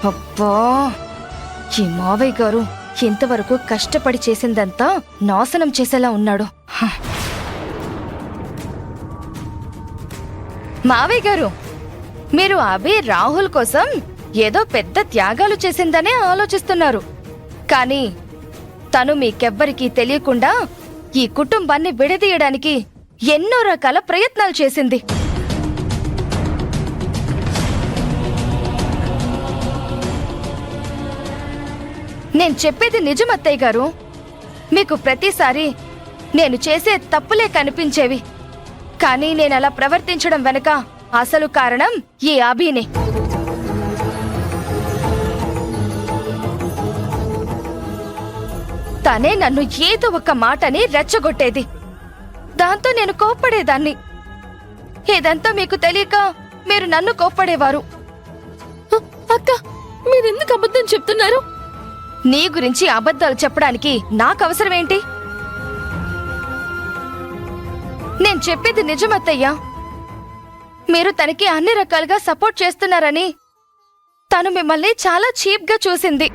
అబ్బా, ఈ మావయ్య గారు ఇంతవరకు కష్టపడి చేసిందంతా నాశనం చేసేలా ఉన్నాడు. మావయ్య గారు, మీరు అభి రాహుల్ కోసం ఏదో పెద్ద త్యాగాలు చేసిందనే ఆలోచిస్తున్నారు. కానీ తను మీకెవ్వరికీ తెలియకుండా ఈ కుటుంబాన్ని విడదీయడానికి ఎన్నో రకాల ప్రయత్నాలు చేసింది. నేను చెప్పేది నిజం అత్తయ్య గారు. మీకు ప్రతిసారి నేను చేసే తప్పులే కనిపించేవి. కానీ నేనలా ప్రవర్తించడం వెనుక అసలు కారణం ఈ అభినే. తనే నన్ను ఏదో ఒక మాటని రెచ్చగొట్టేది. దాంతో నేను కోప్పడేదాన్ని. ఇదంతా మీకు తెలియక మీరు నన్ను కోప్పడేవారు. అక్క, మీరెందుకు అబద్ధం చెప్తున్నారు? నీ గురించి అబద్ధాలు చెప్పడానికి నాకు అవసరమేంటి? నేను చెప్పేది నిజమత్తయ్యా. మీరు తనకి అన్ని రకాలుగా సపోర్ట్ చేస్తున్నారని తను మిమ్మల్ని చాలా చీప్గా చూసింది.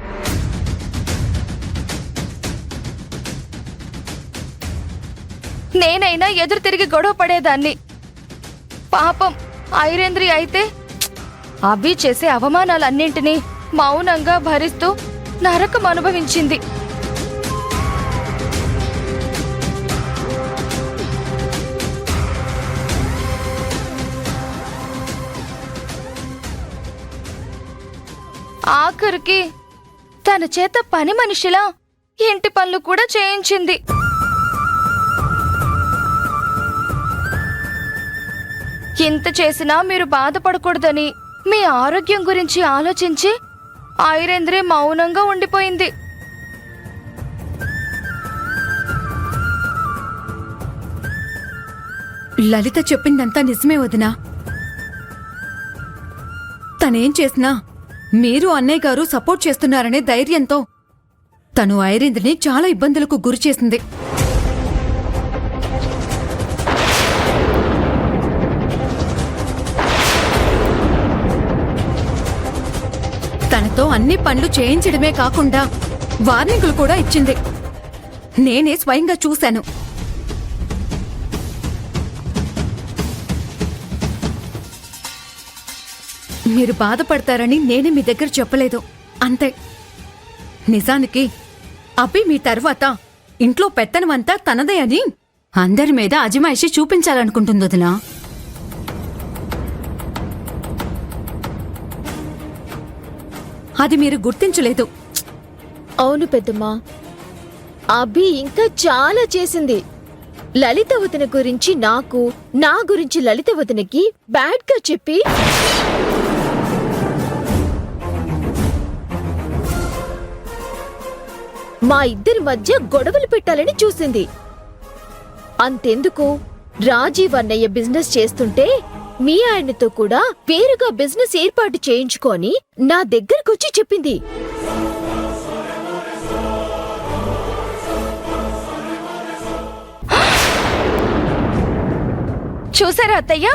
నేనైనా ఎదురు తిరిగి గొడవ పడేదాన్ని. పాపం ఐరేంద్రి అయితే అభి చేసే అవమానాలన్నింటినీ మౌనంగా భరిస్తూ నరకం అనుభవించింది. ఆఖరికి తన చేత పని మనిషిలా ఇంటి పనులు కూడా చేయించింది. ఇంత చేసినా మీరు బాధపడకూడదని మీ ఆరోగ్యం గురించి ఆలోచించి ఐరేంద్రి మౌనంగా ఉండిపోయింది. లలిత చెప్పిందంతా నిజమే వదినా. తనేం చేసినా మీరు అన్నయ్య గారు సపోర్ట్ చేస్తున్నారనే ధైర్యంతో తను ఐరేంద్రిని చాలా ఇబ్బందులకు గురిచేసింది. తనతో అన్ని పనులు చేయించడమే కాకుండా వార్నింగులు కూడా ఇచ్చింది. నేనే స్వయంగా చూశాను. మీరు బాధపడతారని నేనే మీ దగ్గర చెప్పలేదు, అంతే. నిజానికి అభి మీ తర్వాత ఇంట్లో పెత్తనమంతా తనదే అని అందరి మీద అజమాయిషి చూపించాలనుకుంటుంది వదినా. అది మీరు గుర్తించలేదు. అవును పెద్దమ్మా, అభి ఇంకా చాలా చేసింది. లలిత వదిన గురించి నాకు, నా గురించి లలిత వదినకి బ్యాడ్ గా చెప్పి మా ఇద్దరి మధ్య గొడవలు పెట్టాలని చూసింది. అంతెందుకు, రాజీవ్ అన్నయ్య బిజినెస్ చేస్తుంటే మీ ఆయనతో కూడా వేరుగా బిజినెస్ ఏర్పాటు చేయించుకొని నా దగ్గరకొచ్చి చెప్పింది. చూసారా అత్తయ్య,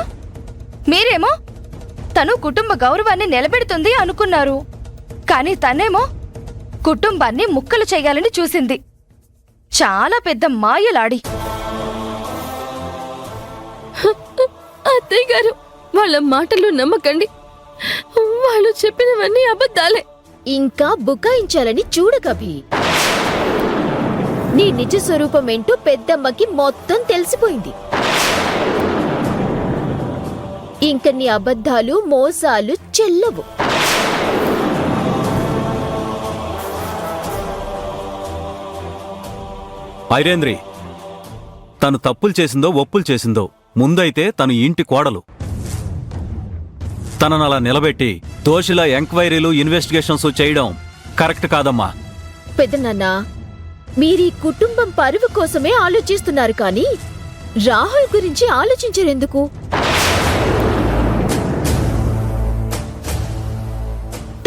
మీరేమో తను కుటుంబ గౌరవాన్ని నిలబెడుతుంది అనుకున్నారు. కానీ తనేమో కుటుంబాన్ని ముక్కలు చేయాలని చూసింది. చాలా పెద్ద మాయలాడి. అత్తయ్య గారు, వాళ్ళ మాటలు నమ్మకండి. వాళ్ళు చెప్పినవన్నీ అబద్ధాలే. ఇంకా బుకాయించాలని చూడకభి. నీ నిజ స్వరూపమేంటో పెద్దమ్మకి మొత్తం తెలిసిపోయింది. ఇంక నీ అబద్ధాలు, మోసాలు చెల్లవు. ఐరేంద్రి, తను తప్పులు చేసిందో ఒప్పులు చేసిందో ముందైతే తను ఇంటి కోడలు. తననలా నిలబెట్టి దోషిలా ఎంక్వైరీలు, ఇన్వెస్టిగేషన్స్ చేయడం కరెక్ట్ కాదమ్మా. పెద్దనాన్న, మీరీ కుటుంబం పరువు కోసమే ఆలోచిస్తున్నారు కానీ రాహుల్ గురించి ఆలోచించరెందుకు?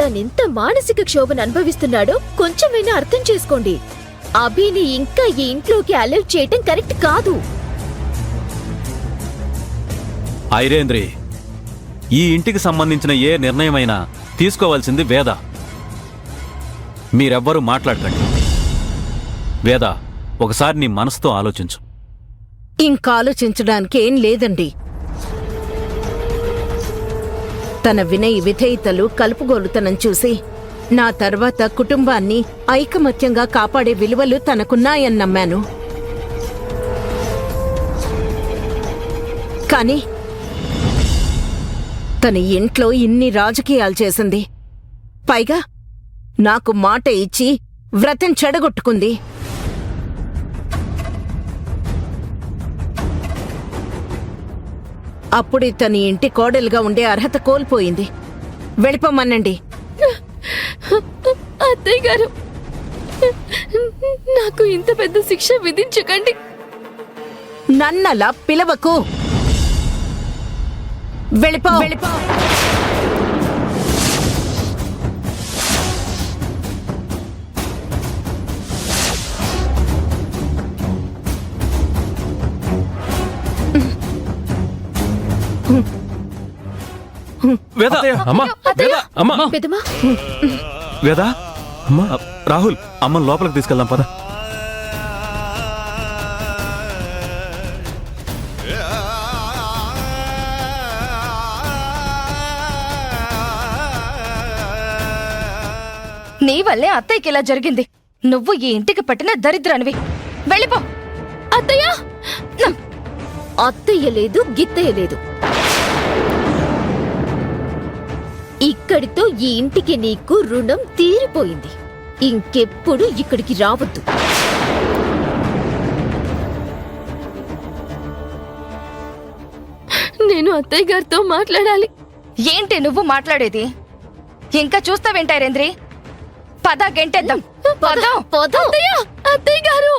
తనెంత మానసిక క్షోభను అనుభవిస్తున్నాడో కొంచెమైనా అర్థం చేసుకోండి. అభిని ఇంకా ఈ ఇంట్లోకి అలౌ చేయటం కరెక్ట్ కాదు. ఐరేంద్రి, ఈ ఇంటికి సంబంధించిన ఏ నిర్ణయమైనా తీసుకోవాల్సింది వేద. మీరెవ్వరూ మాట్లాడకండి. వేద, ఒకసారి నీ మనసుతో ఆలోచించు. ఇంకా ఆలోచించడానికి ఏం లేదండి. తన వినయ విధేయతలు కలుపుగోలుతనం చూసి నా తర్వాత కుటుంబాన్ని ఐకమత్యంగా కాపాడే విలువలు తనకున్నాయని నమ్మాను. కాని తన ఇంట్లో ఇన్ని రాజకీయాలు చేసింది. పైగా నాకు మాట ఇచ్చి వ్రతం చెడగొట్టుకుంది. అప్పుడే తన ఇంటి కోడలుగా ఉండే అర్హత కోల్పోయింది. వెళ్ళిపోమనండి. అత్తయ్య గారు, నాకు ఇంత పెద్ద శిక్ష విధించకండి. నన్నలా పిలవకు. వెళ్ళిపో. వేద, అమ్మా, వేద, అమ్మా. పెద్దమ్మా, వేద, అమ్మా, రాహుల్, అమ్మని లోపలికి తీసుకెళ్దాం పద. నీ వల్లే అత్తయ్యకి ఇలా జరిగింది. నువ్వు ఈ ఇంటికి పట్టిన దరిద్రానివి. వెళ్ళిపో. అత్తయ్య, అత్తయ్య లేదు, గిత్తయ్య లేదు. ఇక్కడితో ఈ ఇంటికి నీకు రుణం తీరిపోయింది. ఇంకెప్పుడు ఇక్కడికి రావద్దు. నేను అత్తయ్య గారితో మాట్లాడాలి. ఏంటి నువ్వు మాట్లాడేది? ఇంకా చూస్తావేంటారేంద్రి? పద, గెంటేద్దాం. పద. పోదాం. అత్తయ్య గారు.